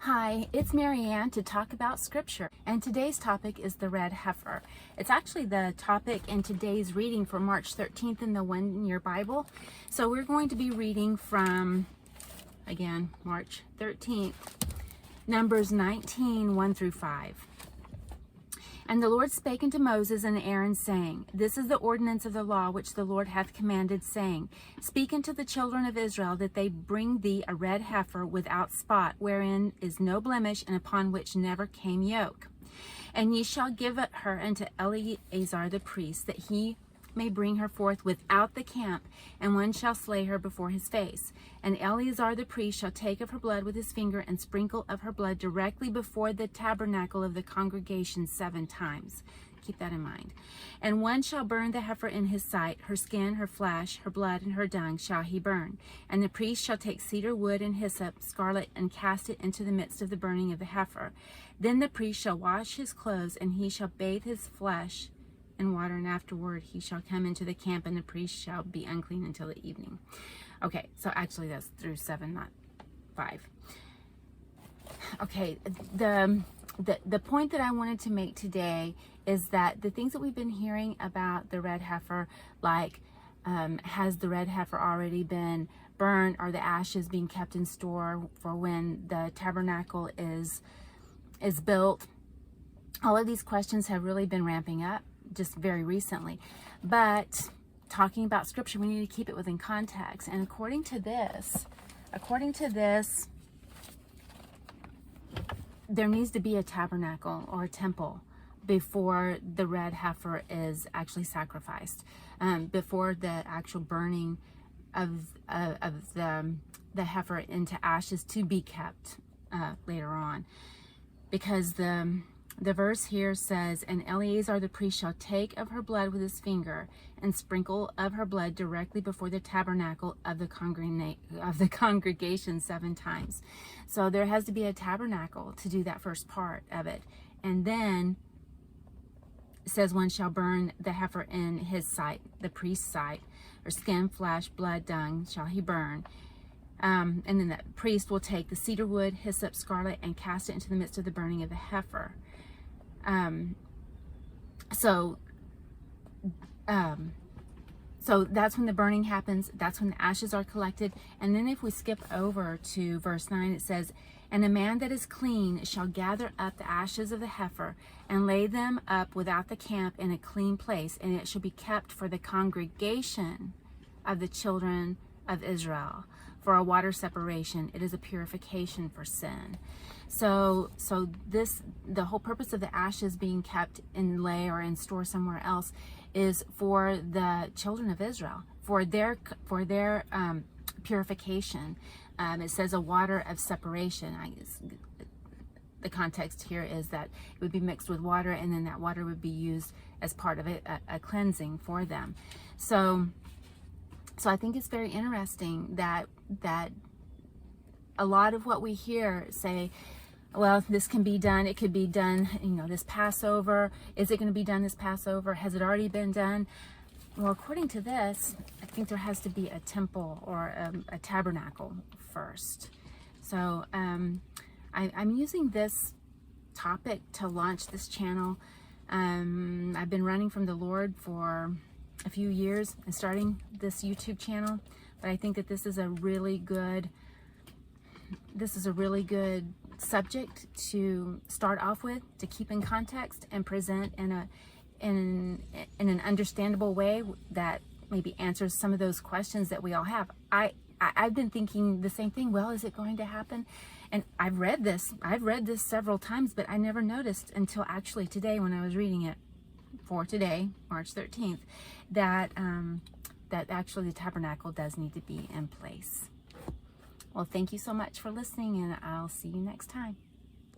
Hi, it's Marianne to talk about scripture, and today's topic is the red heifer. It's actually the topic in today's reading for March 13th in the one-year Bible. So we're going to be reading from, again, March 13th, Numbers 19, 1 through 5. And the Lord spake unto Moses and Aaron, saying, This is the ordinance of the law which the Lord hath commanded, saying, Speak unto the children of Israel, that they bring thee a red heifer without spot, wherein is no blemish, and upon which never came yoke. And ye shall give her unto Eleazar the priest, that he may bring her forth without the camp, and one shall slay her before his face. And Eleazar the priest shall take of her blood with his finger, and sprinkle of her blood directly before the tabernacle of the congregation 7 times. Keep that in mind. And one shall burn the heifer in his sight, her skin, her flesh, her blood, and her dung shall he burn. And the priest shall take cedar wood and hyssop, scarlet, and cast it into the midst of the burning of the heifer. Then the priest shall wash his clothes, and he shall bathe his flesh in water, and afterward he shall come into the camp, and the priest shall be unclean until the evening. Okay, so actually that's through 7, not 5. Okay, the point that I wanted to make today is that the things that we've been hearing about the red heifer, like has the red heifer already been burned? Are the ashes being kept in store for when the tabernacle is built? All of these questions have really been ramping up just very recently. But talking about scripture, we need to keep it within context. And according to this, there needs to be a tabernacle or a temple before the red heifer is actually sacrificed, before the actual burning of the heifer into ashes to be kept later on. Because the verse here says, And Eleazar the priest shall take of her blood with his finger, and sprinkle of her blood directly before the tabernacle of the congregation 7 times. So there has to be a tabernacle to do that first part of it. And then it says, One shall burn the heifer in his sight, the priest's sight, or skin, flesh, blood, dung shall he burn. And then the priest will take the cedar wood, hyssop, scarlet, and cast it into the midst of the burning of the heifer. So that's when the burning happens. That's when the ashes are collected. And then if we skip over to verse 9, it says, And a man that is clean shall gather up the ashes of the heifer, and lay them up without the camp in a clean place, and it shall be kept for the congregation of the children of Israel. For a water separation, it is a purification for sin. So the whole purpose of the ashes being kept in lay or in store somewhere else is for the children of Israel, for their purification. It says a water of separation. The context here is that it would be mixed with water, and then that water would be used as part of a cleansing for them. So I think it's very interesting that a lot of what we hear say, well, this can be done, it could be done, this Passover. Is it going to be done this Passover? Has it already been done? Well, according to this, I think there has to be a temple or a tabernacle first. So I'm using this topic to launch this channel. I've been running from the Lord for a few years and starting this YouTube channel, but I think that this is a really good subject to start off with, to keep in context and present in an understandable way that maybe answers some of those questions that we all have. I've been thinking the same thing. Well, is it going to happen? And I've read this several times, but I never noticed until actually today when I was reading it for today, March 13th, that actually the tabernacle does need to be in place. Well, thank you so much for listening, and I'll see you next time.